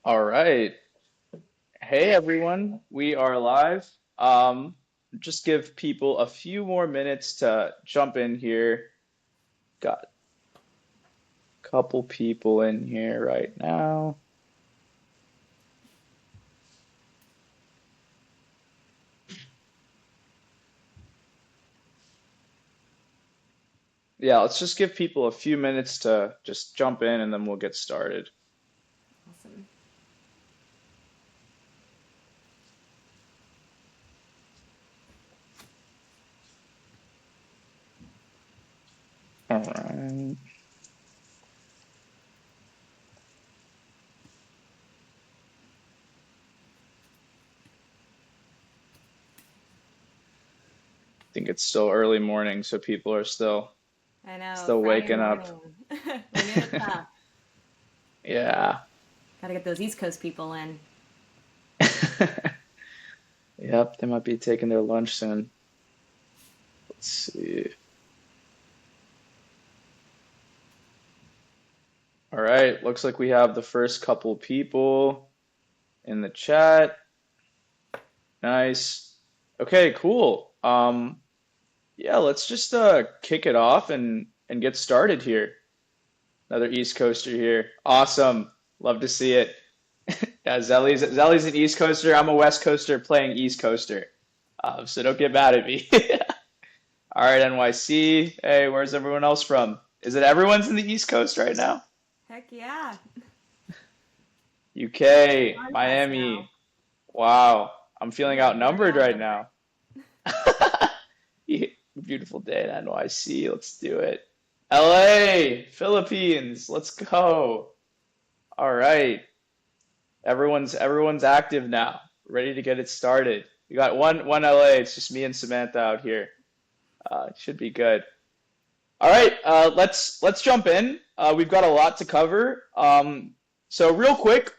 All right. Hey everyone, we are live. Just give people a few more minutes to jump in here. Got a couple people in here right now. Yeah, let's just give people a few minutes to just jump in and then we'll get started. Awesome. All right. I think it's still early morning, so people are still I know, still Friday waking up. morning. We knew it's up. Yeah. Gotta get those East Coast people in. Yep, they might be taking their lunch soon. Let's see. All right, looks like we have the first couple people in the chat. Nice. Okay, cool. Yeah, let's just kick it off and get started here. Another East Coaster here. Awesome. Love to see it. Yeah, Zelly's an East Coaster. I'm a West Coaster playing East Coaster. So don't get mad at me. All right, NYC. Hey, where's everyone else from? Is it everyone's in the East Coast right now? Heck yeah. UK, Contest now. Miami. Wow, I'm We feeling are very outnumbered right outnumbered. now. Yeah, beautiful day in NYC. Let's do it. LA, Philippines. Let's go. All right. Everyone's active now. Ready to get it started. We got one LA. It's just me and Samantha out here. It should be good. All right. Let's jump in. We've got a lot to cover. So real quick,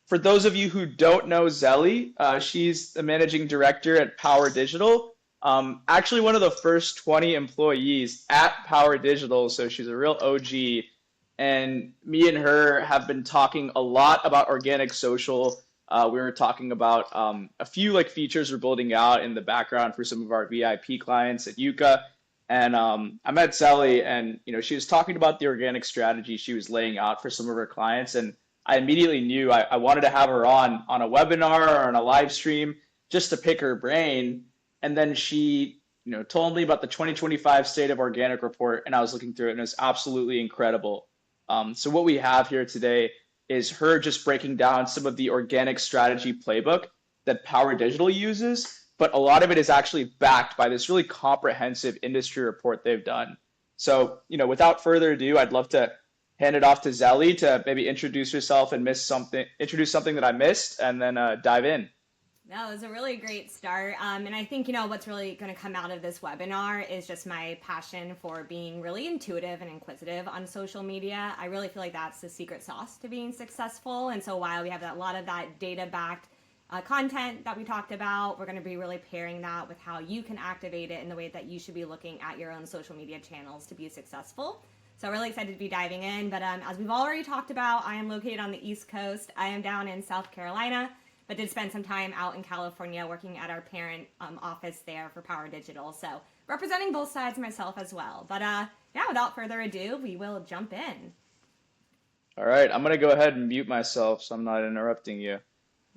for those of you who don't know Zelly, she's the managing director at Power Digital. Actually, one of the first 20 employees at Power Digital, so she's a real OG. And me and her have been talking a lot about organic social. We were talking about a few like features we're building out in the background for some of our VIP clients at Yuka. And I met Zelly, and she was talking about the organic strategy she was laying out for some of her clients, and I immediately knew I wanted to have her on a webinar or on a live stream just to pick her brain. And then she, told me about the 2025 State of Organic report, and I was looking through it, and it was absolutely incredible. So what we have here today is her just breaking down some of the organic strategy playbook that Power Digital uses, but a lot of it is actually backed by this really comprehensive industry report they've done. So, without further ado, I'd love to hand it off to Zelly to maybe introduce herself and introduce something that I missed, and then dive in. That was a really great start. And I think, what's really going to come out of this webinar is just my passion for being really intuitive and inquisitive on social media. I really feel like that's the secret sauce to being successful. And so while we have a lot of that data backed content that we talked about, we're going to be really pairing that with how you can activate it in the way that you should be looking at your own social media channels to be successful. So really excited to be diving in. But as we've already talked about, I am located on the East Coast. I am down in South Carolina, but did spend some time out in California working at our parent office there for Power Digital. So representing both sides myself as well. But yeah, without further ado, we will jump in. All right, I'm gonna go ahead and mute myself so I'm not interrupting you.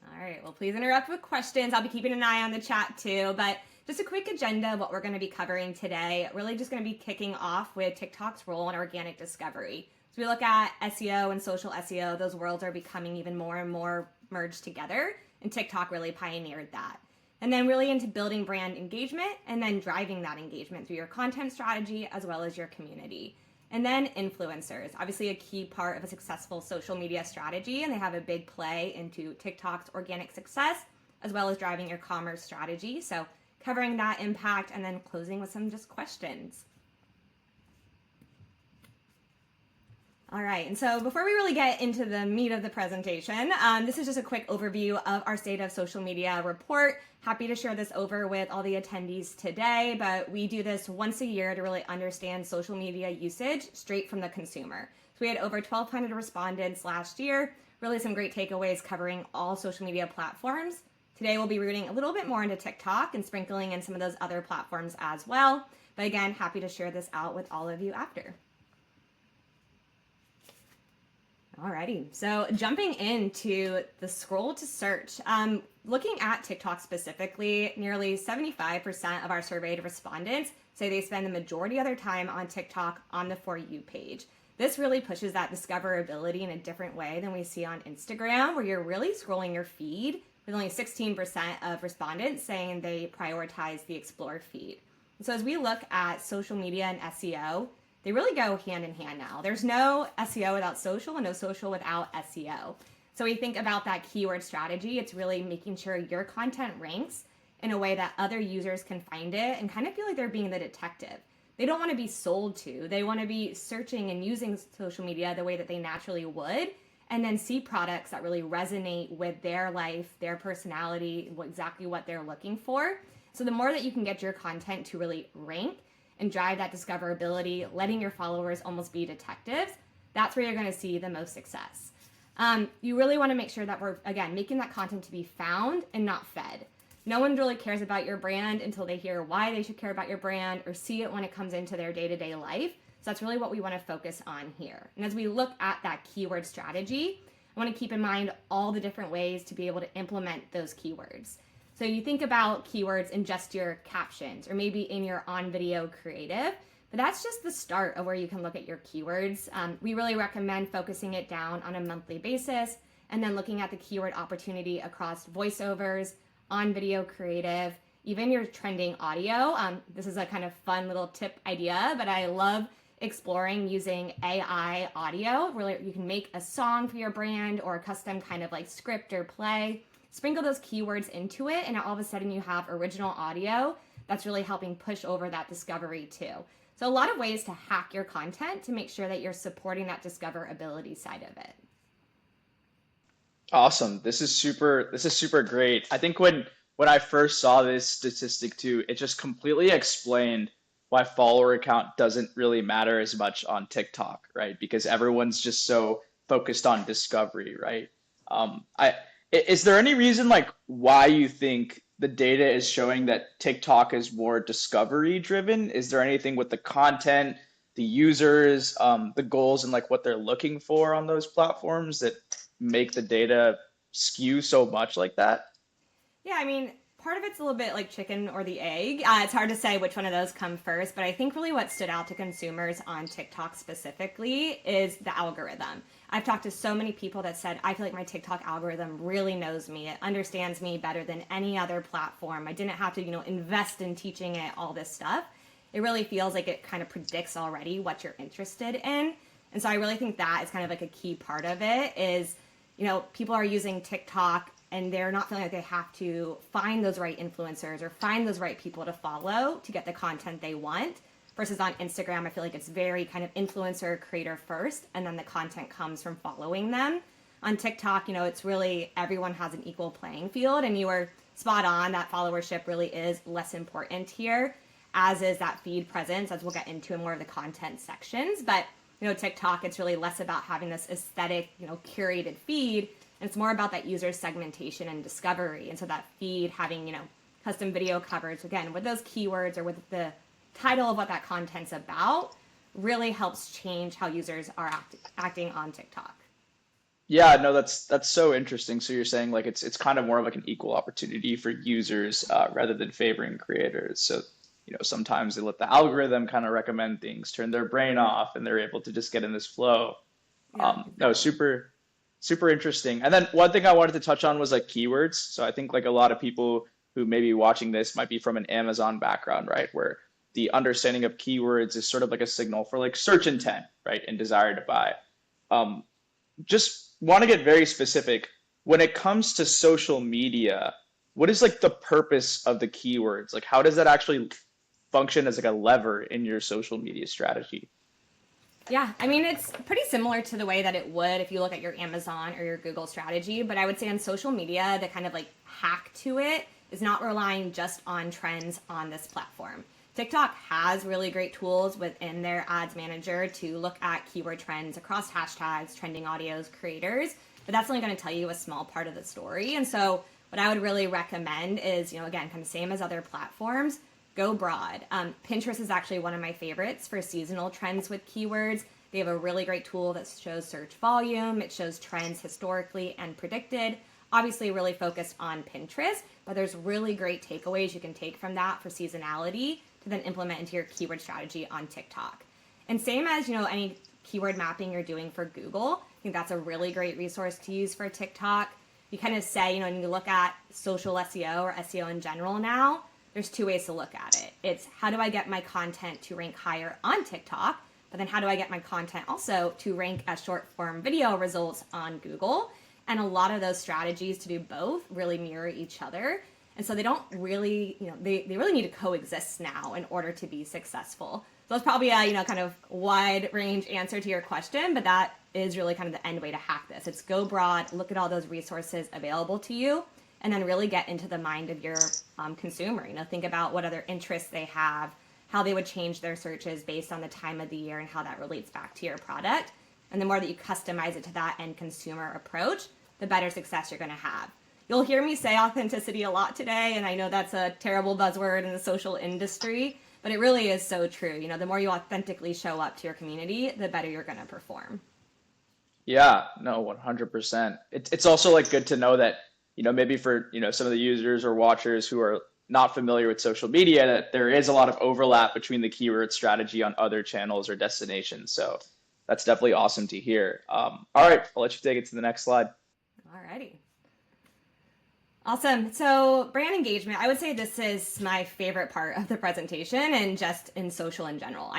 All right, well, please interrupt with questions. I'll be keeping an eye on the chat too. But just a quick agenda of what we're going to be covering today. Really just going to be kicking off with TikTok's role in organic discovery. So we look at SEO and social SEO. Those worlds are becoming even more and more merged together, and TikTok really pioneered that. And then really into building brand engagement and then driving that engagement through your content strategy as well as your community. And then influencers, obviously a key part of a successful social media strategy, and they have a big play into TikTok's organic success as well as driving your commerce strategy. So covering that impact and then closing with some just questions. All right, and so before we really get into the meat of the presentation, this is just a quick overview of our State of Social Media report. Happy to share this over with all the attendees today, but we do this once a year to really understand social media usage straight from the consumer. So we had over 1,200 respondents last year, Really some great takeaways covering all social media platforms. Today we'll be rooting a little bit more into TikTok and sprinkling in some of those other platforms as well. But again, happy to share this out with all of you after. Alrighty, so jumping into the scroll to search, looking at TikTok specifically, nearly 75% of our surveyed respondents say they spend the majority of their time on TikTok on the For You page. This really pushes that discoverability in a different way than we see on Instagram, where you're really scrolling your feed, with only 16% of respondents saying they prioritize the Explore feed. So as we look at social media and SEO, they really go hand in hand now. There's no SEO without social and no social without SEO. So we think about that keyword strategy. It's really making sure your content ranks in a way that other users can find it and kind of feel like they're being the detective. They don't want to be sold to. They want to be searching and using social media the way that they naturally would, and then see products that really resonate with their life, their personality, exactly what they're looking for. So the more that you can get your content to really rank and drive that discoverability, letting your followers almost be detectives, that's where you're going to see the most success. You really want to make sure that we're, again, making that content to be found and not fed. No one really cares about your brand until they hear why they should care about your brand or see it when it comes into their day-to-day life. So that's really what we want to focus on here. And as we look at that keyword strategy, I want to keep in mind all the different ways to be able to implement those keywords. So you think about keywords in just your captions or maybe in your on-video creative, but that's just the start of where you can look at your keywords. We really recommend focusing it down on a monthly basis and then looking at the keyword opportunity across voiceovers, on-video creative, even your trending audio. This is a kind of fun little tip idea, but I love exploring using AI audio. Really, you can make a song for your brand or a custom kind of like script or play. Sprinkle those keywords into it, and all of a sudden you have original audio that's really helping push over that discovery too. So a lot of ways to hack your content to make sure that you're supporting that discoverability side of it. Awesome. This is super great. I think when I first saw this statistic too, it just completely explained why follower count doesn't really matter as much on TikTok, right? Because everyone's just so focused on discovery, right? Is there any reason like why you think the data is showing that TikTok is more discovery driven? Is there anything with the content, the users, the goals, and like what they're looking for on those platforms that make the data skew so much like that? Yeah, I mean, part of it's a little bit like chicken or the egg. It's hard to say which one of those come first, but I think really what stood out to consumers on TikTok specifically is the algorithm. I've talked to so many people that said, I feel like my TikTok algorithm really knows me. It understands me better than any other platform. I didn't have to, invest in teaching it all this stuff. It really feels like it kind of predicts already what you're interested in. And so I really think that is kind of like a key part of it is, people are using TikTok and they're not feeling like they have to find those right influencers or find those right people to follow to get the content they want. Versus on Instagram, I feel like it's very kind of influencer creator first, and then the content comes from following them. On TikTok, it's really everyone has an equal playing field, and you are spot on that followership really is less important here, as is that feed presence, as we'll get into in more of the content sections. But TikTok, it's really less about having this aesthetic, curated feed. And it's more about that user segmentation and discovery. And so that feed having, custom video covers, again, with those keywords or with the title of what that content's about, really helps change how users are acting on TikTok. Yeah, no, that's so interesting. So you're saying like it's kind of more of like an equal opportunity for users rather than favoring creators. So sometimes they let the algorithm kind of recommend things, turn their brain off, and they're able to just get in this flow. Yeah, No, exactly. super interesting. And then one thing I wanted to touch on was like keywords. So I think like a lot of people who may be watching this might be from an Amazon background, right? Where the understanding of keywords is sort of like a signal for like search intent, right? And desire to buy. Um, just want to get very specific. When it comes to social media, what is like the purpose of the keywords? Like how does that actually function as like a lever in your social media strategy? Yeah, I mean, it's pretty similar to the way that it would if you look at your Amazon or your Google strategy. But I would say on social media, the kind of like hack to it is not relying just on trends on this platform. TikTok has really great tools within their ads manager to look at keyword trends across hashtags, trending audios, creators. but that's only going to tell you a small part of the story. And so what I would really recommend is, again, kind of same as other platforms, go broad. Pinterest is actually one of my favorites for seasonal trends with keywords. They have a really great tool that shows search volume. It shows trends historically and predicted. Obviously really focused on Pinterest, but there's really great takeaways you can take from that for seasonality to then implement into your keyword strategy on TikTok. And same as, any keyword mapping you're doing for Google, I think that's a really great resource to use for TikTok. You kind of say, when you look at social SEO or SEO in general now, there's two ways to look at it. It's how do I get my content to rank higher on TikTok, but then how do I get my content also to rank as short form video results on Google? And a lot of those strategies to do both really mirror each other. And so they don't really, they really need to coexist now in order to be successful. So that's probably a, kind of wide range answer to your question, but that is really kind of the end way to hack this. It's go broad, look at all those resources available to you, and then really get into the mind of your consumer. Think about what other interests they have, how they would change their searches based on the time of the year and how that relates back to your product. And the more that you customize it to that end consumer approach, the better success you're going to have. You'll hear me say authenticity a lot today, and I know that's a terrible buzzword in the social industry, but it really is so true. The more you authentically show up to your community, the better you're going to perform. Yeah, no, 100%. It's also like good to know that, maybe for, some of the users or watchers who are not familiar with social media, that there is a lot of overlap between the keyword strategy on other channels or destinations. So that's definitely awesome to hear. All right, I'll let you take it to the next slide. Alrighty. Awesome. So brand engagement, I would say this is my favorite part of the presentation and just in social in general.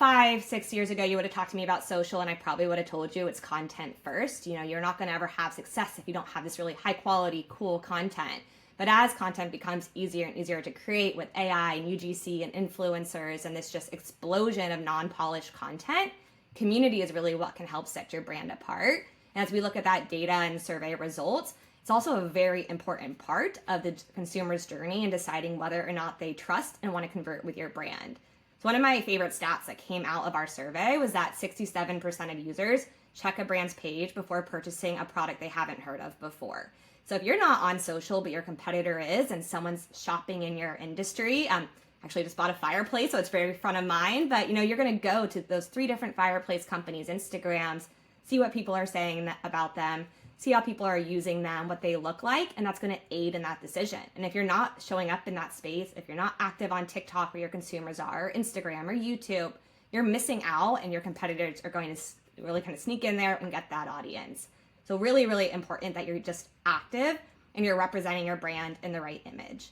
5-6 years ago, you would have talked to me about social and I probably would have told you it's content first. You're not going to ever have success if you don't have this really high quality, cool content. But as content becomes easier and easier to create with AI and UGC and influencers and this just explosion of non-polished content, community is really what can help set your brand apart. And as we look at that data and survey results, it's also a very important part of the consumer's journey in deciding whether or not they trust and want to convert with your brand. So one of my favorite stats that came out of our survey was that 67% of users check a brand's page before purchasing a product they haven't heard of before. So if you're not on social, but your competitor is, and someone's shopping in your industry, actually just bought a fireplace, so it's very front of mind, but you're going to go to those 3 different fireplace companies' Instagrams, see what people are saying about them, see how people are using them, what they look like, and that's going to aid in that decision. And if you're not showing up in that space, if you're not active on TikTok where your consumers are, Instagram or YouTube, you're missing out and your competitors are going to really kind of sneak in there and get that audience. So really, really important that you're just active and you're representing your brand in the right image.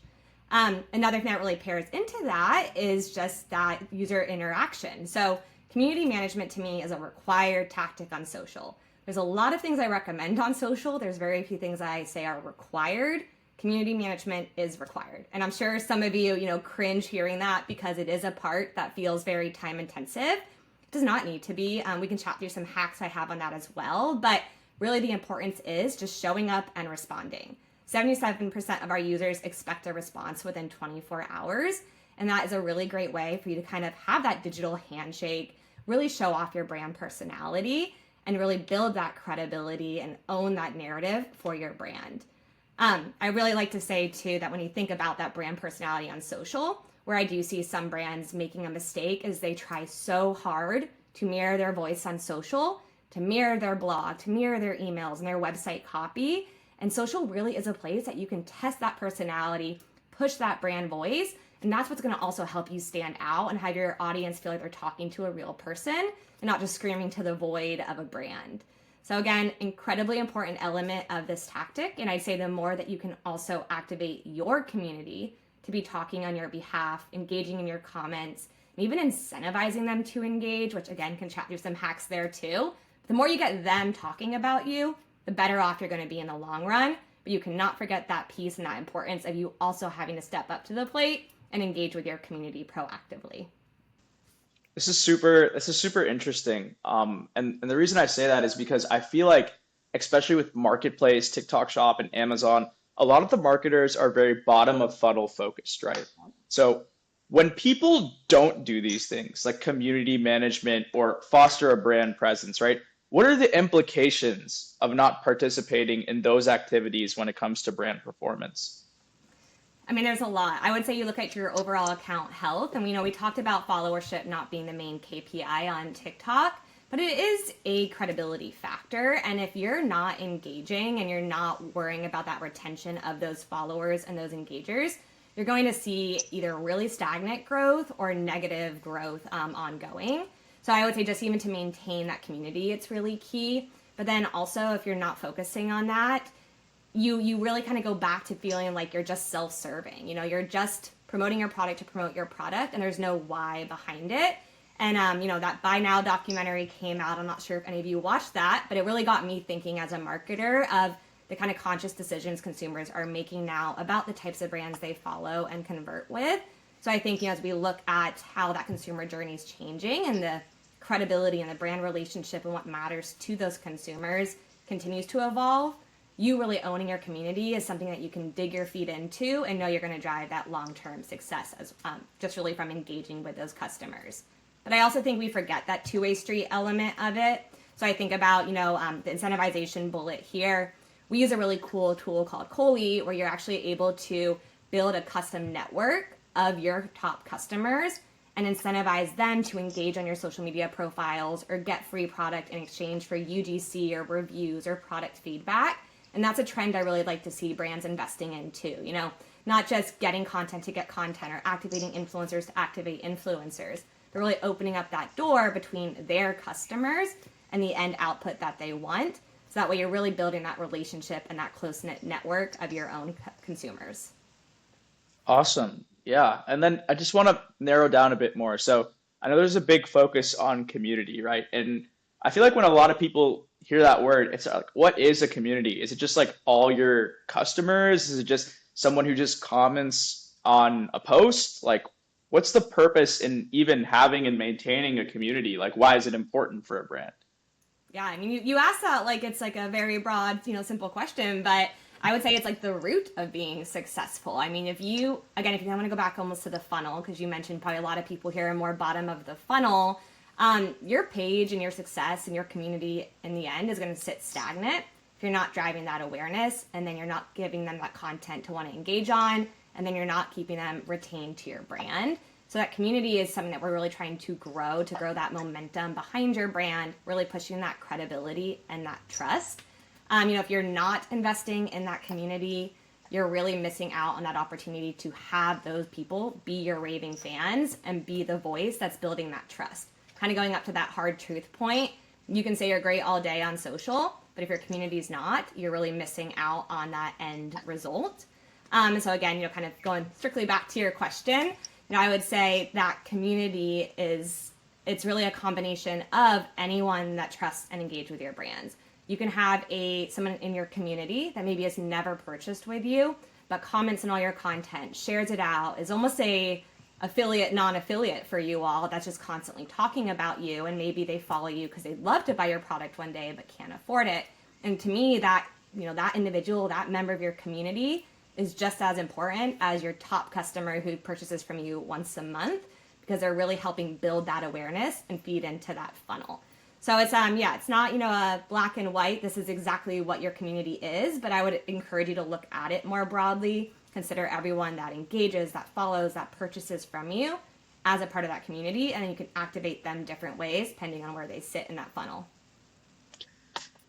Another thing that really pairs into that is just that user interaction. So community management to me is a required tactic on social. There's a lot of things I recommend on social. There's very few things I say are required. Community management is required. And I'm sure some of you, cringe hearing that because it is a part that feels very time intensive. It does not need to be. We can chat through some hacks I have on that as well. But really the importance is just showing up and responding. 77% of our users expect a response within 24 hours. And that is a really great way for you to kind of have that digital handshake, really show off your brand personality, and really build that credibility and own that narrative for your brand. I really like to say too that when you think about that brand personality on social, where I do see some brands making a mistake is they try so hard to mirror their voice on social, to mirror their blog, to mirror their emails and their website copy. And social really is a place that you can test that personality, push that brand voice, and that's what's going to also help you stand out and have your audience feel like they're talking to a real person and not just screaming to the void of a brand. So again, incredibly important element of this tactic. And I'd say the more that you can also activate your community to be talking on your behalf, engaging in your comments, and even incentivizing them to engage, which again can chat through some hacks there too. The more you get them talking about you, the better off you're going to be in the long run. But you cannot forget that piece and that importance of you also having to step up to the plate and engage with your community proactively. This is super interesting. And the reason I say that is because I feel like, especially with Marketplace, TikTok Shop, and Amazon, a lot of the marketers are very bottom of funnel focused, right? So when people don't do these things like community management or foster a brand presence, right? What are the implications of not participating in those activities when it comes to brand performance? I mean, there's a lot. I would say you look at your overall account health, and we know we talked about followership not being the main KPI on TikTok, but it is a credibility factor. And if you're not engaging and you're not worrying about that retention of those followers and those engagers, you're going to see either really stagnant growth or negative growth ongoing. So I would say just even to maintain that community, it's really key. But then also, if you're not focusing on that, you really kind of go back to feeling like you're just self-serving. You know, you're just promoting your product to promote your product, and there's no why behind it. And you know, that Buy Now documentary came out. I'm not sure if any of you watched that, but it really got me thinking as a marketer of the kind of conscious decisions consumers are making now about the types of brands they follow and convert with. So I think, you know, as we look at how that consumer journey is changing and the credibility and the brand relationship and what matters to those consumers continues to evolve, you really owning your community is something that you can dig your feet into and know you're going to drive that long-term success as just really from engaging with those customers. But I also think we forget that two-way street element of it. So I think about, you know, the incentivization bullet here. We use a really cool tool called Coley where you're actually able to build a custom network of your top customers and incentivize them to engage on your social media profiles or get free product in exchange for UGC or reviews or product feedback. And that's a trend I really like to see brands investing in too. You know, not just getting content to get content or activating influencers to activate influencers. They're really opening up that door between their customers and the end output that they want. So that way you're really building that relationship and that close-knit network of your own consumers. Awesome. Yeah. And then I just want to narrow down a bit more. So I know there's a big focus on community, right? And I feel like when a lot of people hear that word, it's like, what is a community? Is it just like all your customers? Is it just someone who just comments on a post? Like, what's the purpose in even having and maintaining a community? Like, why is it important for a brand? Yeah, I mean, you asked that like it's like a very broad, you know, simple question, but I would say it's like the root of being successful. I mean, if you, again, if you want to go back almost to the funnel, because you mentioned probably a lot of people here are more bottom of the funnel, your page and your success and your community in the end is going to sit stagnant if you're not driving that awareness and then you're not giving them that content to want to engage on and then you're not keeping them retained to your brand. So that community is something that we're really trying to grow that momentum behind your brand, really pushing that credibility and that trust. You know, if you're not investing in that community, you're really missing out on that opportunity to have those people be your raving fans and be the voice that's building that trust. Kind of going up to that hard truth point, you can say you're great all day on social, but if your community is not, you're really missing out on that end result. And so again, you know, kind of going strictly back to your question, you know, I would say that community it's really a combination of anyone that trusts and engage with your brands. You can have someone in your community that maybe has never purchased with you, but comments on all your content, shares it out, is almost a affiliate, non-affiliate for you all that's just constantly talking about you, and maybe they follow you because they'd love to buy your product one day but can't afford it. And to me, that, you know, that individual, that member of your community is just as important as your top customer who purchases from you once a month, because they're really helping build that awareness and feed into that funnel. So it's it's not, you know, a black and white, this is exactly what your community is, but I would encourage you to look at it more broadly, consider everyone that engages, that follows, that purchases from you as a part of that community, and then you can activate them different ways depending on where they sit in that funnel.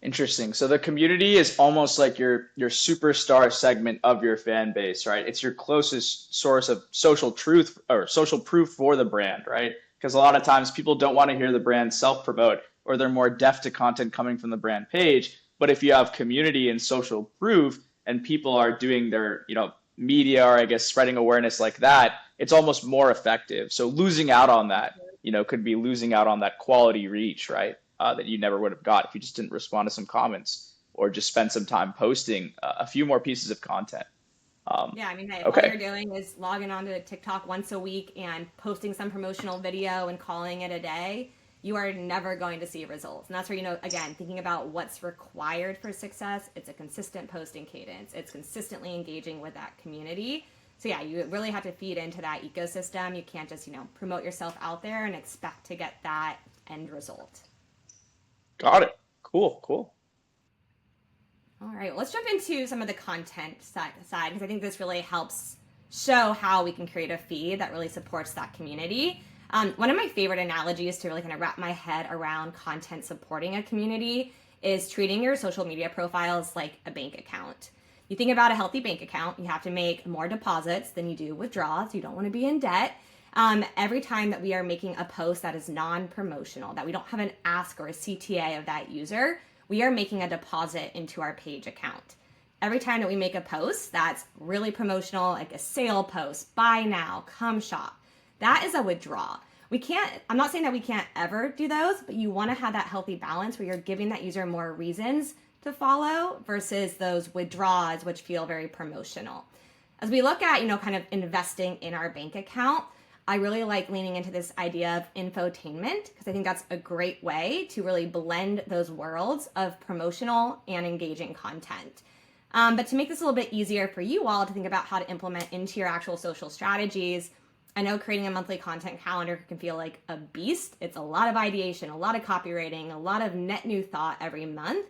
Interesting. So the community is almost like your superstar segment of your fan base, right? It's your closest source of social truth or social proof for the brand, right? Because a lot of times people don't want to hear the brand self-promote, or they're more deaf to content coming from the brand page. But if you have community and social proof and people are doing their, you know, media or I guess spreading awareness like that, it's almost more effective. So losing out on that, you know, could be losing out on that quality reach, right? That you never would have got if you just didn't respond to some comments or just spend some time posting a few more pieces of content. Yeah, I mean, hey, if all Okay, you're doing is logging onto TikTok once a week and posting some promotional video and calling it a day, you are never going to see results. And that's where, you know, again, thinking about what's required for success, it's a consistent posting cadence. It's consistently engaging with that community. So yeah, you really have to feed into that ecosystem. You can't just, you know, promote yourself out there and expect to get that end result. got it. Cool, cool. All right, let's jump into some of the content side because I think this really helps show how we can create a feed that really supports that community. One of my favorite analogies to really kind of wrap my head around content supporting a community is treating your social media profiles like a bank account. You think about a healthy bank account, you have to make more deposits than you do withdrawals. You don't want to be in debt. Every time that we are making a post that is non-promotional, that we don't have an ask or a CTA of that user, we are making a deposit into our page account. Every time that we make a post that's really promotional, like a sale post, buy now, come shop, that is a withdrawal. I'm not saying that we can't ever do those, but you want to have that healthy balance where you're giving that user more reasons to follow versus those withdrawals, which feel very promotional. As we look at, kind of investing in our bank account, I really like leaning into this idea of infotainment because I think that's a great way to really blend those worlds of promotional and engaging content. But to make this a little bit easier for you all to think about how to implement into your actual social strategies, I know creating a monthly content calendar can feel like a beast. It's a lot of ideation, a lot of copywriting, a lot of net new thought every month.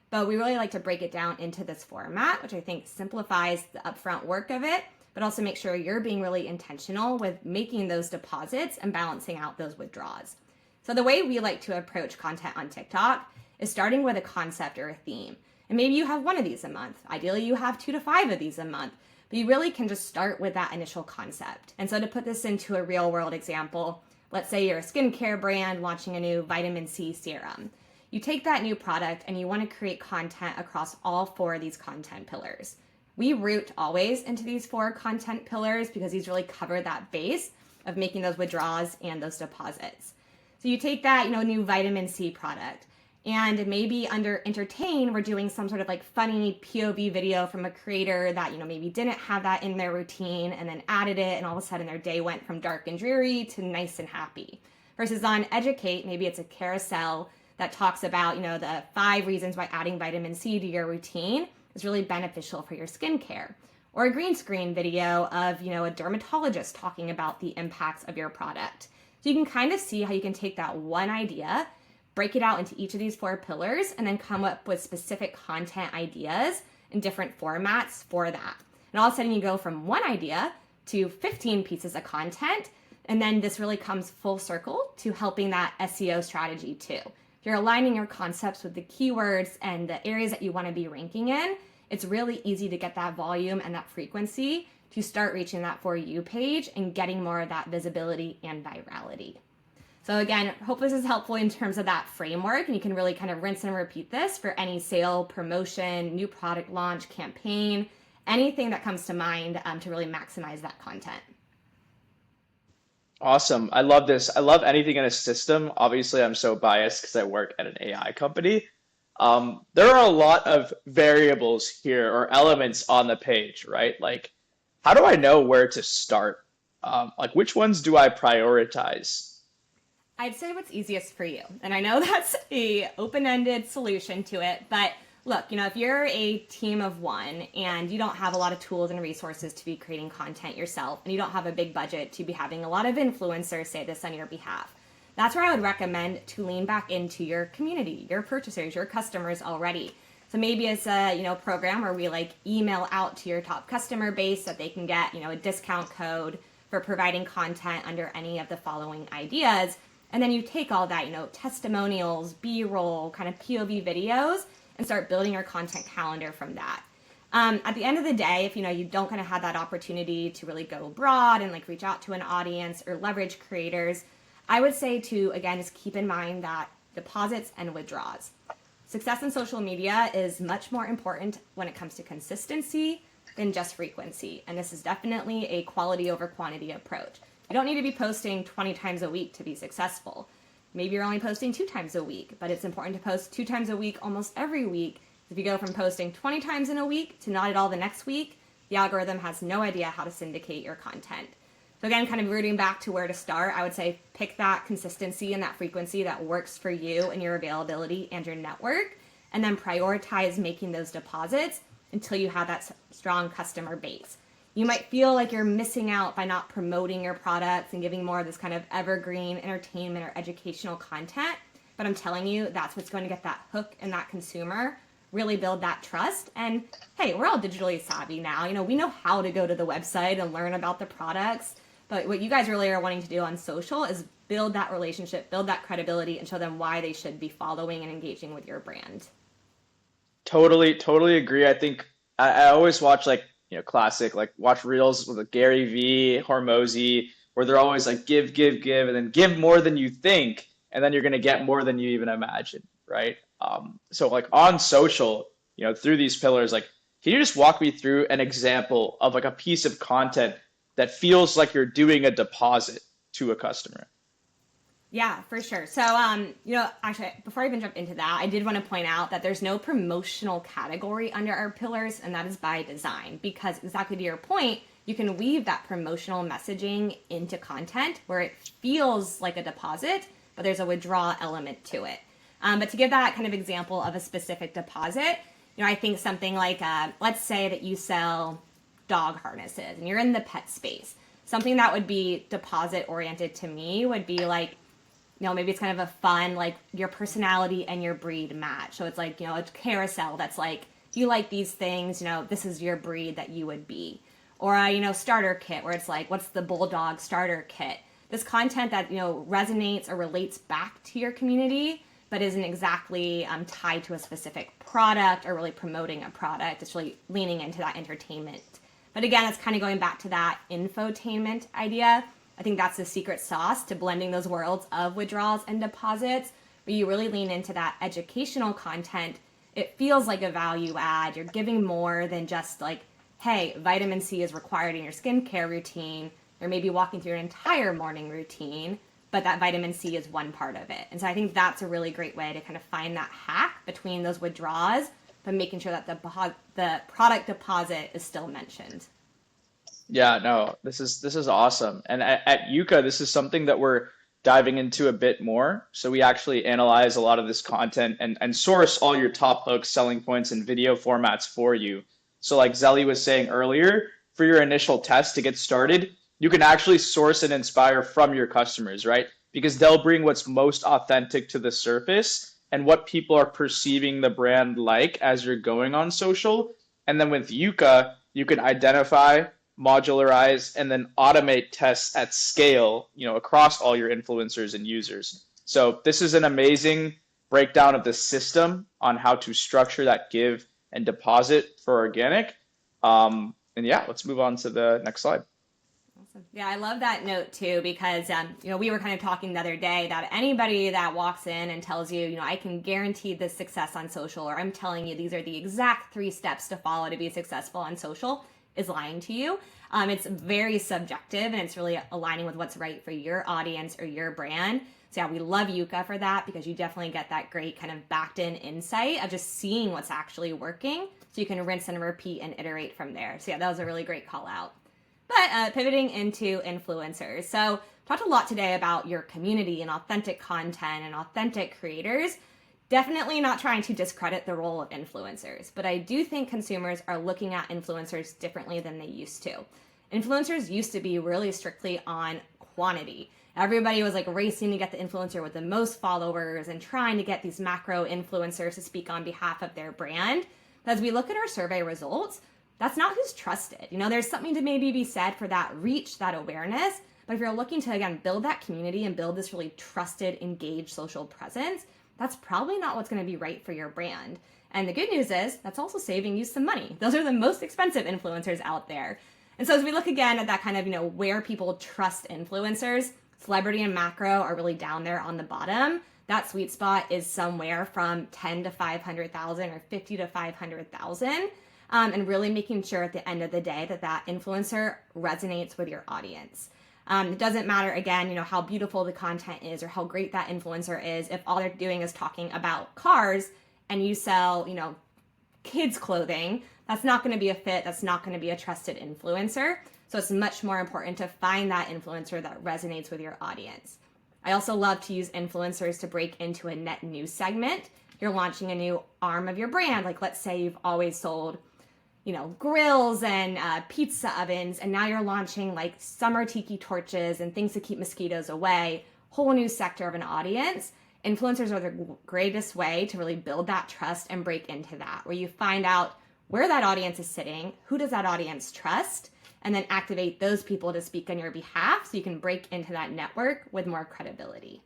But we really like to break it down into this format, which I think simplifies the upfront work of it, but also make sure you're being really intentional with making those deposits and balancing out those withdrawals. So the way we like to approach content on TikTok is starting with a concept or a theme. And maybe you have one of these a month. Ideally, you have 2 to 5 of these a month. But you really can just start with that initial concept. And so to put this into a real world example, let's say you're a skincare brand launching a new vitamin C serum. You take that new product and you want to create content across all 4 of these content pillars. We root always into these 4 content pillars because these really cover that base of making those withdrawals and those deposits. So you take that, new vitamin C product, and maybe under entertain, we're doing some sort of like funny POV video from a creator that, maybe didn't have that in their routine and then added it, and all of a sudden their day went from dark and dreary to nice and happy. Versus on educate, maybe it's a carousel that talks about, the 5 reasons why adding vitamin C to your routine is really beneficial for your skincare. Or a green screen video of, a dermatologist talking about the impacts of your product. So you can kind of see how you can take that one idea, break it out into each of these 4 pillars, and then come up with specific content ideas in different formats for that. And all of a sudden you go from one idea to 15 pieces of content, and then this really comes full circle to helping that SEO strategy too. If you're aligning your concepts with the keywords and the areas that you want to be ranking in, it's really easy to get that volume and that frequency to start reaching that For You page and getting more of that visibility and virality. So again, hope this is helpful in terms of that framework, and you can really kind of rinse and repeat this for any sale, promotion, new product launch, campaign, anything that comes to mind to really maximize that content. Awesome. I love this. I love anything in a system. Obviously, I'm so biased because I work at an AI company. There are a lot of variables here or elements on the page, right? Like, how do I know where to start? Like, which ones do I prioritize? I'd say what's easiest for you. And I know that's a open-ended solution to it, but look, if you're a team of 1 and you don't have a lot of tools and resources to be creating content yourself, and you don't have a big budget to be having a lot of influencers say this on your behalf, that's where I would recommend to lean back into your community, your purchasers, your customers already. So maybe it's a program where we like email out to your top customer base so that they can get a discount code for providing content under any of the following ideas. And then you take all that, testimonials, B-roll, kind of POV videos, and start building your content calendar from that. At the end of the day, if you don't kind of have that opportunity to really go broad and like reach out to an audience or leverage creators, I would say to, again, just keep in mind that deposits and withdrawals. Success in social media is much more important when it comes to consistency than just frequency. And this is definitely a quality over quantity approach. You don't need to be posting 20 times a week to be successful. Maybe you're only posting 2 times a week, but it's important to post 2 times a week almost every week. If you go from posting 20 times in a week to not at all the next week, the algorithm has no idea how to syndicate your content. So again, kind of rooting back to where to start, I would say pick that consistency and that frequency that works for you and your availability and your network, and then prioritize making those deposits until you have that strong customer base. You might feel like you're missing out by not promoting your products and giving more of this kind of evergreen entertainment or educational content, but I'm telling you, that's what's going to get that hook in that consumer, really build that trust. And hey, we're all digitally savvy now. We know how to go to the website and learn about the products. But what you guys really are wanting to do on social is build that relationship, build that credibility, and show them why they should be following and engaging with your brand. Totally agree. I think I always watch like, classic, like watch reels with like Gary V, Hormozy, where they're always like give, and then give more than you think, and then you're gonna get more than you even imagine, right? So like on social, through these pillars, like, can you just walk me through an example of like a piece of content that feels like you're doing a deposit to a customer? Yeah, for sure. So, actually, before I even jump into that, I did want to point out that there's no promotional category under our pillars, and that is by design, because exactly to your point, you can weave that promotional messaging into content where it feels like a deposit, but there's a withdrawal element to it. But to give that kind of example of a specific deposit, I think something like, let's say that you sell dog harnesses and you're in the pet space. Something that would be deposit oriented to me would be like, maybe it's kind of a fun, like your personality and your breed match. So it's like, a carousel that's like, if you like these things, this is your breed that you would be. Or a, starter kit where it's like, what's the bulldog starter kit? This content that, resonates or relates back to your community, but isn't exactly tied to a specific product or really promoting a product. It's really leaning into that entertainment. But again, it's kind of going back to that infotainment idea. I think that's the secret sauce to blending those worlds of withdrawals and deposits, but you really lean into that educational content. It feels like a value add. You're giving more than just like, hey, vitamin C is required in your skincare routine. You're maybe walking through an entire morning routine, but that vitamin C is one part of it. And so I think that's a really great way to kind of find that hack between those withdrawals, but making sure that the product deposit is still mentioned. Yeah, no, this is awesome. And at Yuka, this is something that we're diving into a bit more. So we actually analyze a lot of this content and source all your top hooks, selling points, and video formats for you. So like Zelly was saying earlier, for your initial test to get started, you can actually source and inspire from your customers, right? Because they'll bring what's most authentic to the surface and what people are perceiving the brand like as you're going on social. And then with Yuka, you can identify, modularize, and then automate tests at scale, across all your influencers and users. So this is an amazing breakdown of the system on how to structure that give and deposit for organic. And yeah, let's move on to the next slide. Awesome. Yeah, I love that note too, because we were kind of talking the other day that anybody that walks in and tells you, I can guarantee this success on social, or I'm telling you these are the exact 3 steps to follow to be successful on social, is lying to you. It's very subjective, and it's really aligning with what's right for your audience or your brand. So yeah, we love Yuka for that, because you definitely get that great kind of backed in insight of just seeing what's actually working, so you can rinse and repeat and iterate from there. So yeah, that was a really great call out. But pivoting into influencers. So talked a lot today about your community and authentic content and authentic creators. Definitely not trying to discredit the role of influencers, but I do think consumers are looking at influencers differently than they used to. Influencers used to be really strictly on quantity. Everybody was like racing to get the influencer with the most followers and trying to get these macro influencers to speak on behalf of their brand. But as we look at our survey results, that's not who's trusted. There's something to maybe be said for that reach, that awareness. But if you're looking to, again, build that community and build this really trusted, engaged social presence, that's probably not what's going to be right for your brand. And the good news is that's also saving you some money. Those are the most expensive influencers out there. And so as we look again at that kind of, where people trust influencers, celebrity and macro are really down there on the bottom. That sweet spot is somewhere from 10 to 500,000 or 50 to 500,000. And really making sure at the end of the day that influencer resonates with your audience. It doesn't matter, again, how beautiful the content is or how great that influencer is if all they're doing is talking about cars and you sell, kids clothing. That's not going to be a fit. That's not going to be a trusted influencer. So it's much more important to find that influencer that resonates with your audience. I also love to use influencers to break into a net new segment. You're launching a new arm of your brand. Like, let's say you've always sold grills and pizza ovens, and now you're launching like summer tiki torches and things to keep mosquitoes away, whole new sector of an audience. Influencers are the greatest way to really build that trust and break into that, where you find out where that audience is sitting, who does that audience trust, and then activate those people to speak on your behalf so you can break into that network with more credibility.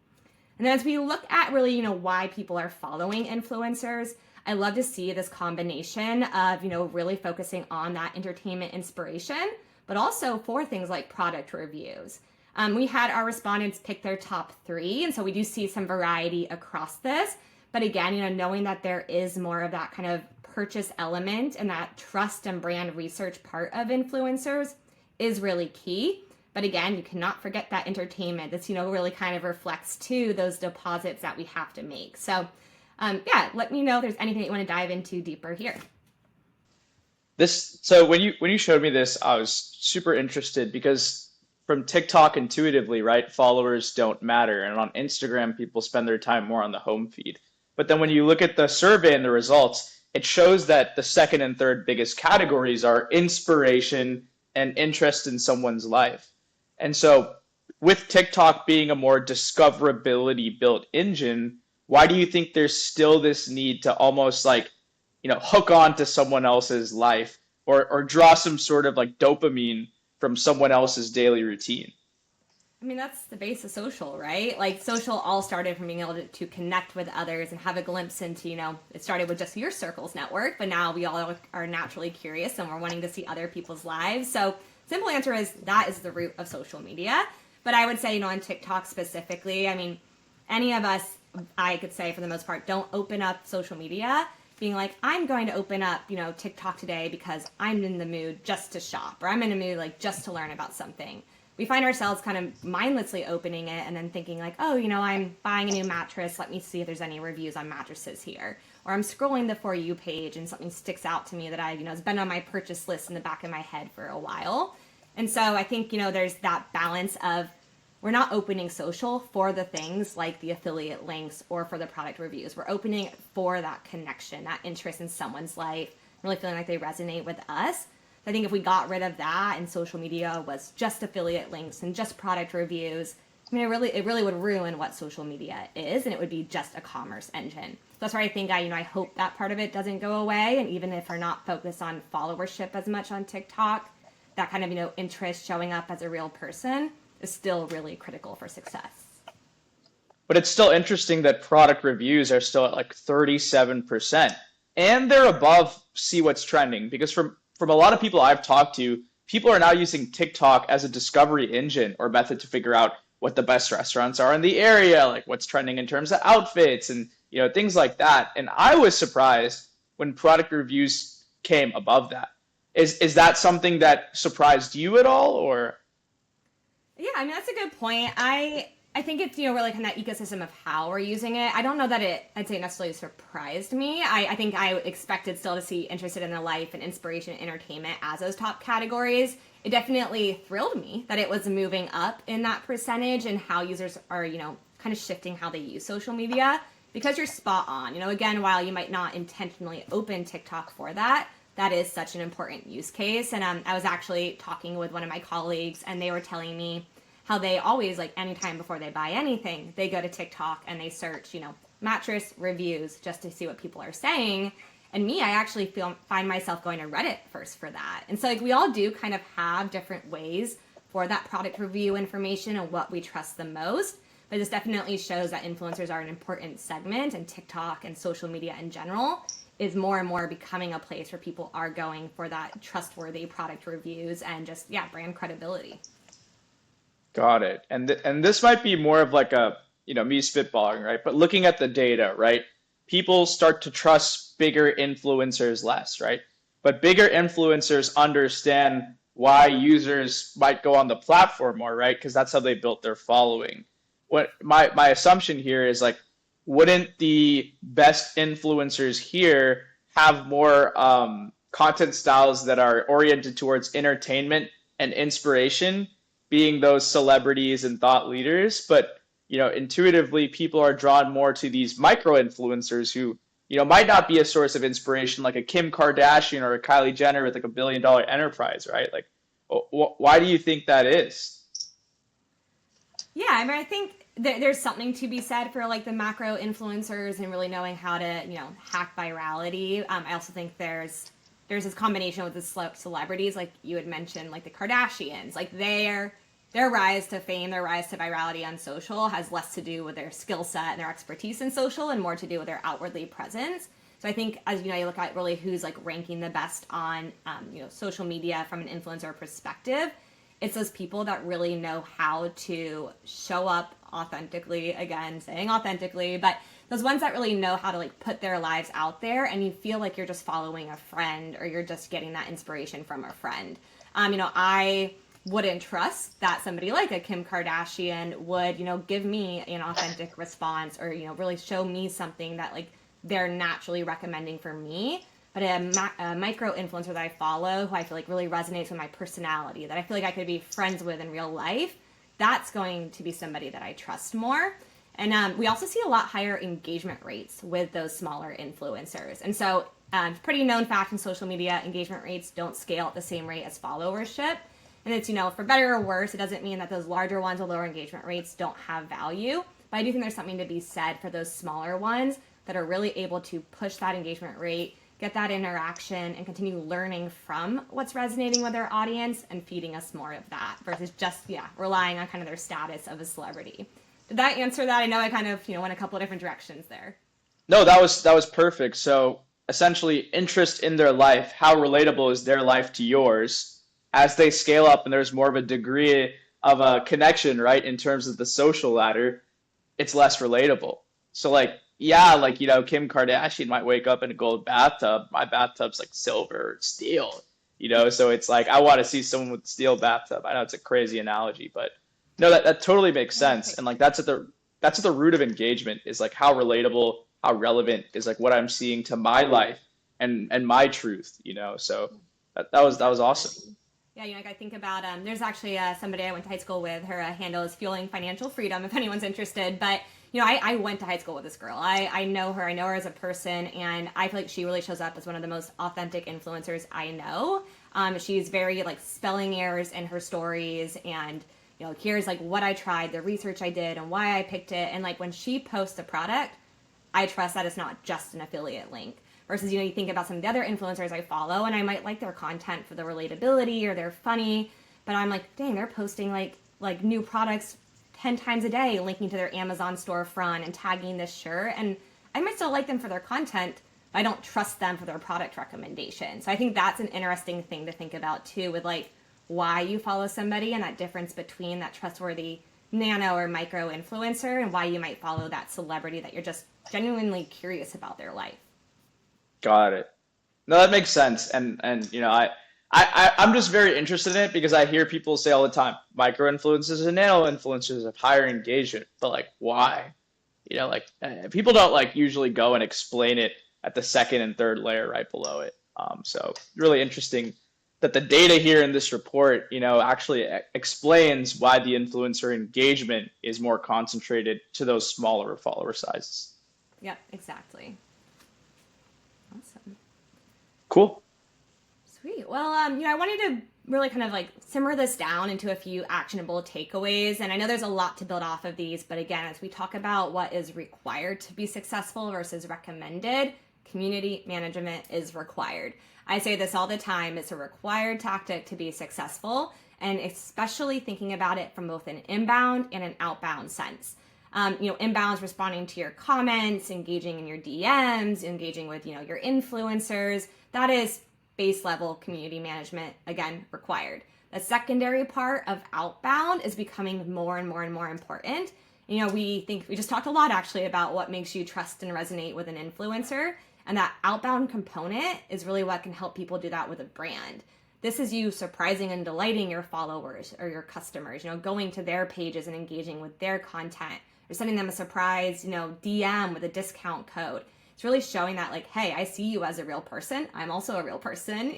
And then as we look at really, why people are following influencers, I love to see this combination of, really focusing on that entertainment inspiration, but also for things like product reviews. We had our respondents pick their top 3, and so we do see some variety across this. But again, knowing that there is more of that kind of purchase element and that trust and brand research part of influencers is really key. But again, you cannot forget that entertainment. That's, really kind of reflects to those deposits that we have to make. So let me know if there's anything that you want to dive into deeper here. So when you showed me this, I was super interested because from TikTok intuitively, right, followers don't matter. And on Instagram, people spend their time more on the home feed. But then when you look at the survey and the results, it shows that the second and third biggest categories are inspiration and interest in someone's life. And so with TikTok being a more discoverability built engine, why do you think there's still this need to almost like, hook on to someone else's life or draw some sort of like dopamine from someone else's daily routine? I mean, that's the base of social, right? Like social all started from being able to connect with others and have a glimpse into, it started with just your circles network, but now we all are naturally curious and we're wanting to see other people's lives. So simple answer is that is the root of social media. But I would say, on TikTok specifically, I mean, any of us, I could say for the most part, don't open up social media being like, I'm going to open up, TikTok today because I'm in the mood just to shop, or I'm in a mood like just to learn about something. We find ourselves kind of mindlessly opening it and then thinking like, oh, I'm buying a new mattress. Let me see if there's any reviews on mattresses here. Or I'm scrolling the For You page and something sticks out to me that has been on my purchase list in the back of my head for a while. And so I think, there's that balance of we're not opening social for the things like the affiliate links or for the product reviews. We're opening it for that connection, that interest in someone's life, really feeling like they resonate with us. I think if we got rid of that and social media was just affiliate links and just product reviews, I mean, it really would ruin what social media is, and it would be just a commerce engine. So that's where I think I hope that part of it doesn't go away. And even if we're not focused on followership as much on TikTok, that kind of, interest showing up as a real person is still really critical for success. But it's still interesting that product reviews are still at like 37%. And they're above see what's trending because from a lot of people I've talked to, people are now using TikTok as a discovery engine or method to figure out what the best restaurants are in the area, like what's trending in terms of outfits and things like that. And I was surprised when product reviews came above that. Is that something that surprised you at all, or? Yeah, I mean, that's a good point. I think it's, really kind of that ecosystem of how we're using it. I don't know that I'd say necessarily surprised me. I think I expected still to see interested in the life and inspiration and entertainment as those top categories. It definitely thrilled me that it was moving up in that percentage and how users are, kind of shifting how they use social media because you're spot on. Again, while you might not intentionally open TikTok for that, that is such an important use case. And I was actually talking with one of my colleagues and they were telling me how they always, like anytime before they buy anything, they go to TikTok and they search, mattress reviews just to see what people are saying. And me, I actually find myself going to Reddit first for that. And so like we all do kind of have different ways for that product review information and what we trust the most. But this definitely shows that influencers are an important segment, and TikTok and social media in general is more and more becoming a place where people are going for that trustworthy product reviews and just, brand credibility. Got it. And this might be more of like a, me spitballing, right? But looking at the data, right? People start to trust bigger influencers less, right? But bigger influencers understand why users might go on the platform more, right? Because that's how they built their following. What my assumption here is like, wouldn't the best influencers here have more content styles that are oriented towards entertainment and inspiration, being those celebrities and thought leaders? But intuitively, people are drawn more to these micro influencers who might not be a source of inspiration, like a Kim Kardashian or a Kylie Jenner with like $1 billion enterprise, right? Like, why do you think that is? Yeah, I mean, I think there's something to be said for like the macro influencers and really knowing how to, hack virality. I also think there's this combination with the celebrities, like you had mentioned, like the Kardashians, like their rise to fame, their rise to virality on social has less to do with their skill set and their expertise in social and more to do with their outwardly presence. So I think as you look at really who's like ranking the best on social media from an influencer perspective, it's those people that really know how to show up authentically, again saying authentically, but those ones that really know how to like put their lives out there and you feel like you're just following a friend or you're just getting that inspiration from a friend. I wouldn't trust that somebody like a Kim Kardashian would give me an authentic response or really show me something that like they're naturally recommending for me. But a micro influencer that I follow who I feel like really resonates with my personality, that I feel like I could be friends with in real life, that's going to be somebody that I trust more. And we also see a lot higher engagement rates with those smaller influencers. And so pretty known fact in social media, engagement rates don't scale at the same rate as followership. And it's, for better or worse, it doesn't mean that those larger ones with lower engagement rates don't have value. But I do think there's something to be said for those smaller ones that are really able to push that engagement rate, get that interaction, and continue learning from what's resonating with their audience and feeding us more of that versus just, relying on kind of their status of a celebrity. Did that answer that? I know I kind of, went a couple of different directions there. No, that was perfect. So essentially, interest in their life, how relatable is their life to yours? As they scale up and there's more of a degree of a connection, right, in terms of the social ladder, it's less relatable. So like, yeah, like, Kim Kardashian might wake up in a gold bathtub. My bathtub's like silver or steel, so it's like, I want to see someone with a steel bathtub. I know it's a crazy analogy, but no, that totally makes sense. And like, that's at the root of engagement is like how relatable, how relevant is like what I'm seeing to my life and my truth, so that was awesome. Yeah, like I think about there's actually somebody I went to high school with. Her handle is Fueling Financial Freedom, if anyone's interested. But I went to high school with this girl. I know her. I know her as a person, and I feel like she really shows up as one of the most authentic influencers I know. She's very like spelling errors in her stories, and here's like what I tried, the research I did, and why I picked it. And like when she posts a product, I trust that it's not just an affiliate link. Versus, you think about some of the other influencers I follow and I might like their content for the relatability or they're funny, but I'm like, dang, they're posting like new products 10 times a day, linking to their Amazon storefront and tagging this shirt. And I might still like them for their content, but I don't trust them for their product recommendation. So I think that's an interesting thing to think about too, with like why you follow somebody and that difference between that trustworthy nano or micro influencer and why you might follow that celebrity that you're just genuinely curious about their life. Got it. No, that makes sense. And I'm just very interested in it because I hear people say all the time, micro influencers and nano influencers have higher engagement, but like why? People don't like usually go and explain it at the second and third layer right below it. So really interesting that the data here in this report, actually explains why the influencer engagement is more concentrated to those smaller follower sizes. Yep, exactly. Awesome. Cool. Sweet. Well, I wanted to really kind of like simmer this down into a few actionable takeaways. And I know there's a lot to build off of these, but again, as we talk about what is required to be successful versus recommended, community management is required. I say this all the time. It's a required tactic to be successful, and especially thinking about it from both an inbound and an outbound sense. Inbounds responding to your comments, engaging in your DMs, engaging with, your influencers. That is base level community management, again, required. The secondary part of outbound is becoming more and more and more important. We just talked a lot actually about what makes you trust and resonate with an influencer. And that outbound component is really what can help people do that with a brand. This is you surprising and delighting your followers or your customers, going to their pages and engaging with their content. Or sending them a surprise, DM with a discount code. It's really showing that like, hey, I see you as a real person. I'm also a real person.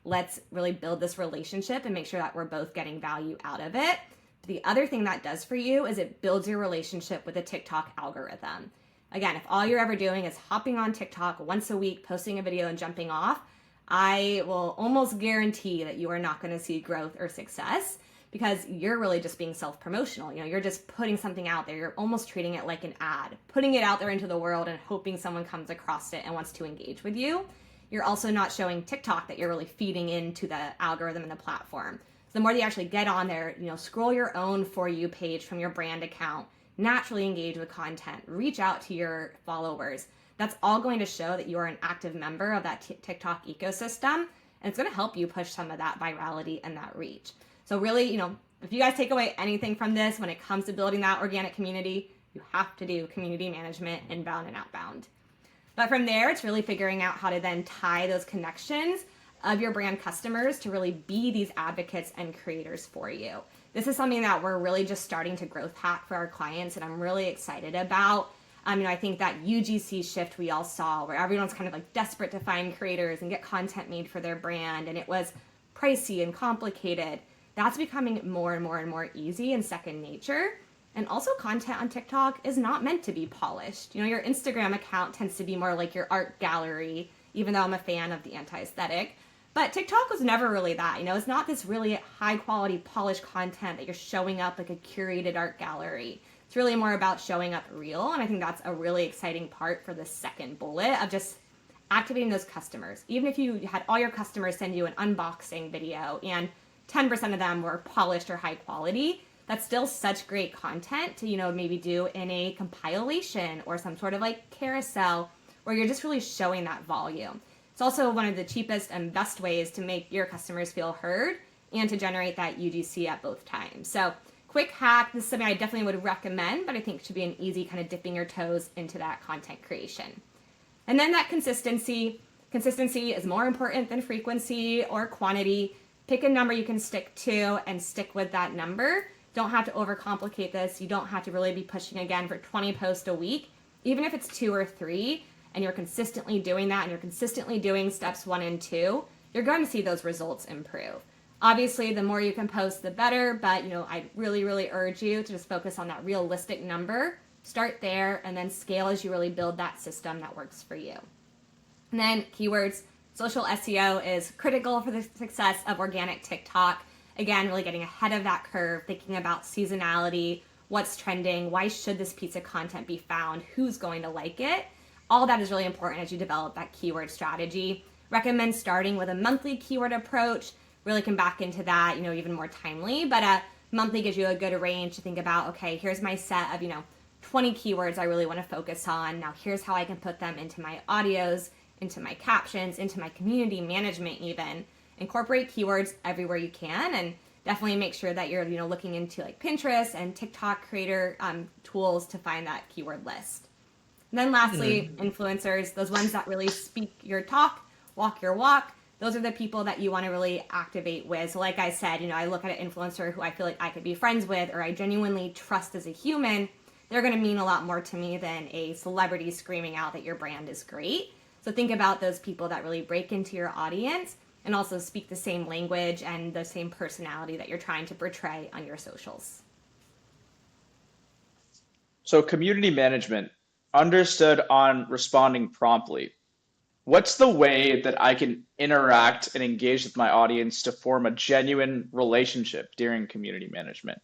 Let's really build this relationship and make sure that we're both getting value out of it. The other thing that does for you is it builds your relationship with the TikTok algorithm. Again, if all you're ever doing is hopping on TikTok once a week, posting a video and jumping off, I will almost guarantee that you are not going to see growth or success, because you're really just being self-promotional. You're just putting something out there. You're almost treating it like an ad, putting it out there into the world and hoping someone comes across it and wants to engage with you. You're also not showing TikTok that you're really feeding into the algorithm and the platform. So the more you actually get on there, scroll your own For You page from your brand account, naturally engage with content, reach out to your followers. That's all going to show that you are an active member of that TikTok ecosystem, and it's going to help you push some of that virality and that reach. So really, if you guys take away anything from this when it comes to building that organic community, you have to do community management inbound and outbound. But from there, it's really figuring out how to then tie those connections of your brand customers to really be these advocates and creators for you. This is something that we're really just starting to growth hack for our clients, and I'm really excited about. I think that UGC shift we all saw, where everyone's kind of like desperate to find creators and get content made for their brand, and it was pricey and complicated. That's becoming more and more and more easy and second nature. And also, content on TikTok is not meant to be polished. Your Instagram account tends to be more like your art gallery, even though I'm a fan of the anti-aesthetic. But TikTok was never really that. It's not this really high quality polished content that you're showing up like a curated art gallery. It's really more about showing up real. And I think that's a really exciting part for the second bullet of just activating those customers. Even if you had all your customers send you an unboxing video and 10% of them were polished or high quality, that's still such great content to, maybe do in a compilation or some sort of like carousel where you're just really showing that volume. It's also one of the cheapest and best ways to make your customers feel heard and to generate that UGC at both times. So quick hack, this is something I definitely would recommend, but I think should be an easy kind of dipping your toes into that content creation. And then that consistency. Consistency is more important than frequency or quantity. Pick a number you can stick to and stick with that number. Don't have to overcomplicate this. You don't have to really be pushing again for 20 posts a week. Even if it's 2 or 3 and you're consistently doing that and you're consistently doing steps 1 and 2, you're going to see those results improve. Obviously, the more you can post, the better, but I really, really urge you to just focus on that realistic number. Start there and then scale as you really build that system that works for you. And then keywords. Social SEO is critical for the success of organic TikTok. Again, really getting ahead of that curve, thinking about seasonality, what's trending, why should this piece of content be found, who's going to like it. All that is really important as you develop that keyword strategy. Recommend starting with a monthly keyword approach. Really can back into that, even more timely, but monthly gives you a good range to think about, okay, here's my set of, 20 keywords I really want to focus on. Now here's how I can put them into my audios, into my captions, into my community management even. Incorporate keywords everywhere you can, and definitely make sure that you're looking into like Pinterest and TikTok creator tools to find that keyword list. And then lastly, influencers, those ones that really speak your talk, walk your walk. Those are the people that you want to really activate with. So like I said, I look at an influencer who I feel like I could be friends with or I genuinely trust as a human. They're going to mean a lot more to me than a celebrity screaming out that your brand is great. So think about those people that really break into your audience and also speak the same language and the same personality that you're trying to portray on your socials. So community management, understood on responding promptly. What's the way that I can interact and engage with my audience to form a genuine relationship during community management?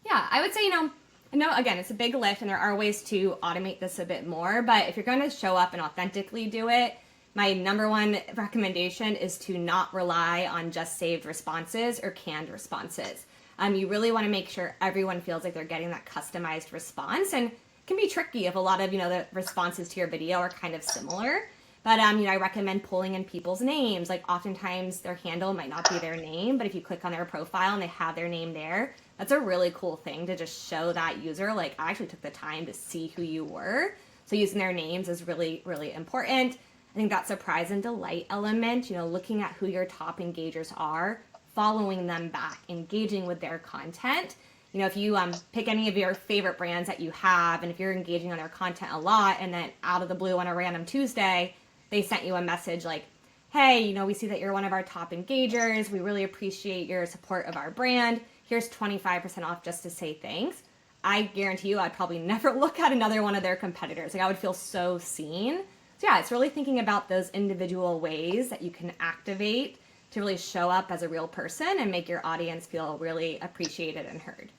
Yeah, I would say, again, it's a big lift and there are ways to automate this a bit more, but if you're going to show up and authentically do it, my number one recommendation is to not rely on just saved responses or canned responses. You really want to make sure everyone feels like they're getting that customized response, and it can be tricky if a lot of, the responses to your video are kind of similar. But, I recommend pulling in people's names. Like oftentimes their handle might not be their name, but if you click on their profile and they have their name there, that's a really cool thing to just show that user, like, I actually took the time to see who you were. So using their names is really, really important. I think that surprise and delight element, looking at who your top engagers are, following them back, engaging with their content. If you pick any of your favorite brands that you have, and if you're engaging on their content a lot, and then out of the blue on a random Tuesday, they sent you a message like, hey, we see that you're one of our top engagers. We really appreciate your support of our brand. Here's 25% off just to say thanks. I guarantee you I'd probably never look at another one of their competitors. Like I would feel so seen. So yeah, it's really thinking about those individual ways that you can activate to really show up as a real person and make your audience feel really appreciated and heard.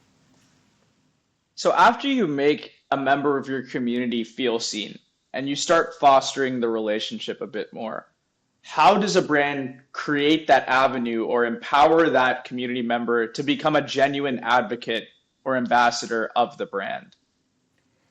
So after you make a member of your community feel seen and you start fostering the relationship a bit more, how does a brand create that avenue or empower that community member to become a genuine advocate or ambassador of the brand?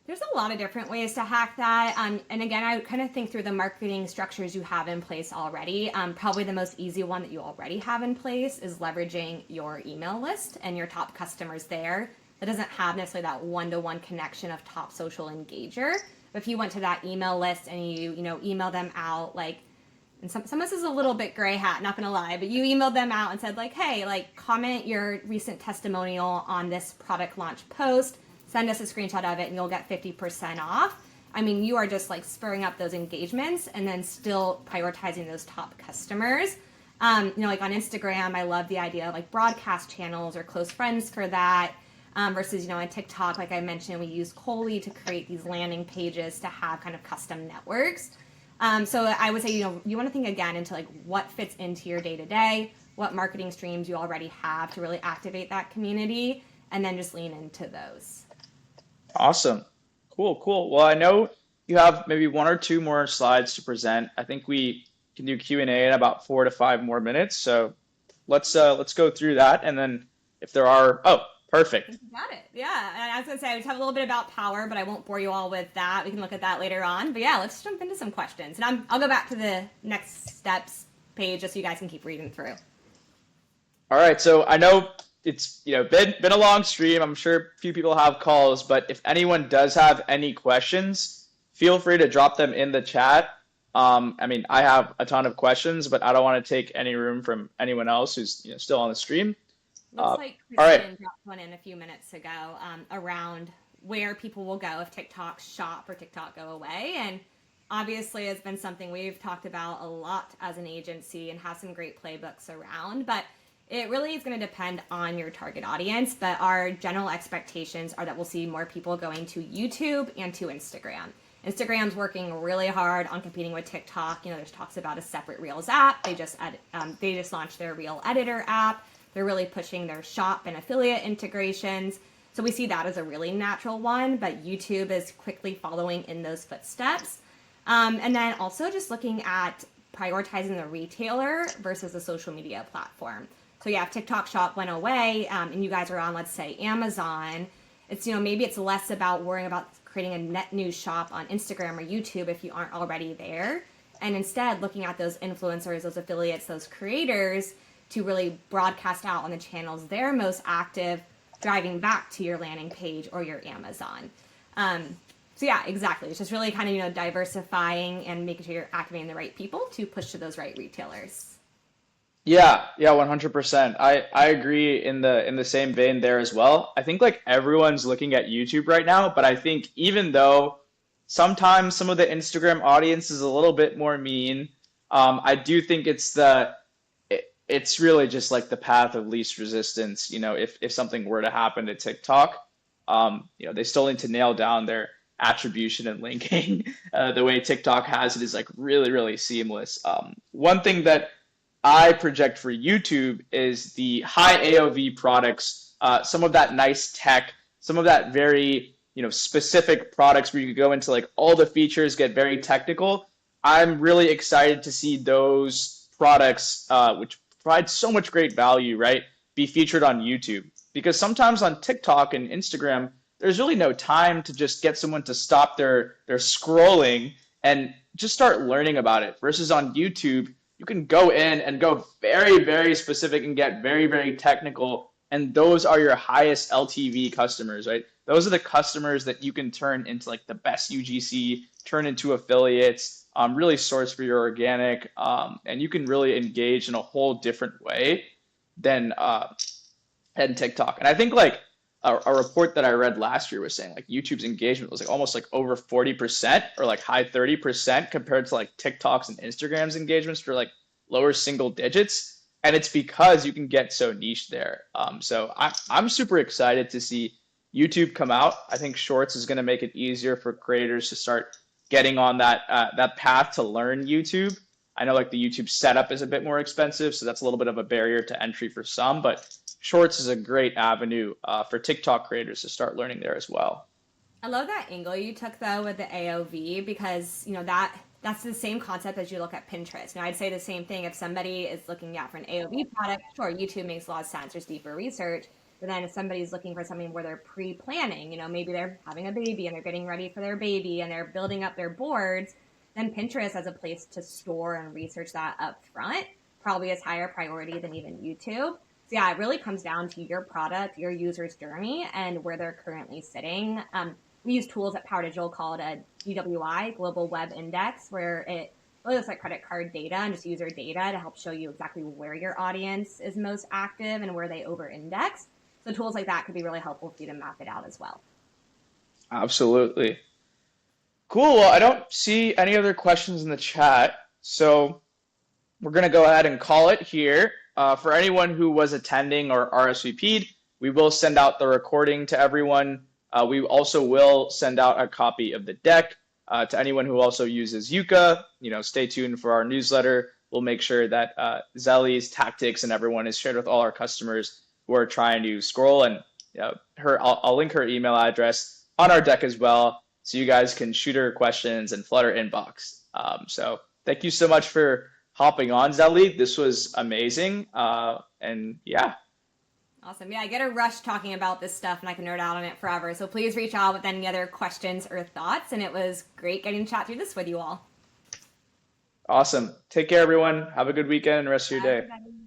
There's a lot of different ways to hack that. And again, I would kind of think through the marketing structures you have in place already. Probably the most easy one that you already have in place is leveraging your email list and your top customers there. That doesn't have necessarily that one-to-one connection of top social engager. But if you went to that email list and you email them out, like, and some of this is a little bit gray hat, not gonna lie, but you emailed them out and said, like, hey, like, comment your recent testimonial on this product launch post, send us a screenshot of it and you'll get 50% off. I mean, you are just like spurring up those engagements and then still prioritizing those top customers. Like on Instagram, I love the idea of like broadcast channels or close friends for that. Versus, on TikTok, like I mentioned, we use Coley to create these landing pages to have kind of custom networks. So I would say, you want to think again into like what fits into your day to day, what marketing streams you already have to really activate that community, and then just lean into those. Awesome. Cool, cool. Well, I know you have maybe one or two more slides to present. I think we can do Q&A in about 4 to 5 more minutes. So let's go through that. And then if there are, oh, perfect. You got it. Yeah. And I was going to say, I just have a little bit about power, but I won't bore you all with that. We can look at that later on. But yeah, let's jump into some questions. And I'll go back to the next steps page just so you guys can keep reading through. All right. So I know it's been a long stream. I'm sure a few people have calls, but if anyone does have any questions, feel free to drop them in the chat. I mean, I have a ton of questions, but I don't want to take any room from anyone else who's still on the stream. Looks like all right. Kristen dropped one in a few minutes ago around where people will go if TikTok shop or TikTok go away. And obviously it's been something we've talked about a lot as an agency and have some great playbooks around. But it really is going to depend on your target audience. But our general expectations are that we'll see more people going to YouTube and to Instagram. Instagram's working really hard on competing with TikTok. There's talks about a separate Reels app. They just launched their Reel Editor app. They're really pushing their shop and affiliate integrations. So we see that as a really natural one, but YouTube is quickly following in those footsteps. And then also just looking at prioritizing the retailer versus the social media platform. So yeah, if TikTok shop went away and you guys are on, let's say, Amazon, it's, maybe it's less about worrying about creating a net new shop on Instagram or YouTube if you aren't already there. And instead looking at those influencers, those affiliates, those creators to really broadcast out on the channels they're most active, driving back to your landing page or your Amazon. So yeah, exactly. It's just really kind of, diversifying and making sure you're activating the right people to push to those right retailers. Yeah, 100%. I agree in the same vein there as well. I think like everyone's looking at YouTube right now, but I think even though sometimes some of the Instagram audience is a little bit more mean, I do think it's really just like the path of least resistance. If something were to happen to TikTok, they still need to nail down their attribution and linking. The way TikTok has it is like really, really seamless. One thing that I project for YouTube is the high AOV products, some of that nice tech, some of that very, specific products where you could go into like all the features, get very technical. I'm really excited to see those products, which provide so much great value, right, be featured on YouTube. Because sometimes on TikTok and Instagram, there's really no time to just get someone to stop their scrolling and just start learning about it. Versus on YouTube, you can go in and go very, very specific and get very, very technical. And those are your highest LTV customers, right? Those are the customers that you can turn into like the best UGC, turn into affiliates, really source for your organic, and you can really engage in a whole different way than TikTok. And I think like a report that I read last year was saying like YouTube's engagement was like almost like over 40% or like high 30% compared to like TikTok's and Instagram's engagements for like lower single digits. And it's because you can get so niche there. So I'm super excited to see YouTube come out. I think Shorts is going to make it easier for creators to start getting on that path to learn YouTube. I know like the YouTube setup is a bit more expensive, so that's a little bit of a barrier to entry for some, but Shorts is a great avenue for TikTok creators to start learning there as well. I love that angle you took though with the AOV because that's the same concept as you look at Pinterest. Now I'd say the same thing if somebody is looking out for an AOV product. Sure, YouTube makes a lot of sense. There's deeper research. But then if somebody's looking for something where they're pre-planning, maybe they're having a baby and they're getting ready for their baby and they're building up their boards, then Pinterest as a place to store and research that up front probably is higher priority than even YouTube. So yeah, it really comes down to your product, your user's journey, and where they're currently sitting. We use tools at Power Digital called a GWI, Global Web Index, where it really looks like credit card data and just user data to help show you exactly where your audience is most active and where they over-index. So tools like that could be really helpful for you to map it out as well. Absolutely. Cool. Well, I don't see any other questions in the chat, so we're going to go ahead and call it here. For anyone who was attending or RSVP'd, we will send out the recording to everyone. We also will send out a copy of the deck to anyone who also uses Yuka. Stay tuned for our newsletter. We'll make sure that Zelly's tactics and everyone is shared with all our customers who are trying to scroll. And I'll link her email address on our deck as well, so you guys can shoot her questions and flood her inbox. So thank you so much for hopping on, Zelly. This was amazing. And yeah. Awesome. Yeah, I get a rush talking about this stuff and I can nerd out on it forever. So please reach out with any other questions or thoughts. And it was great getting to chat through this with you all. Awesome. Take care, everyone. Have a good weekend and rest of your day. Everybody.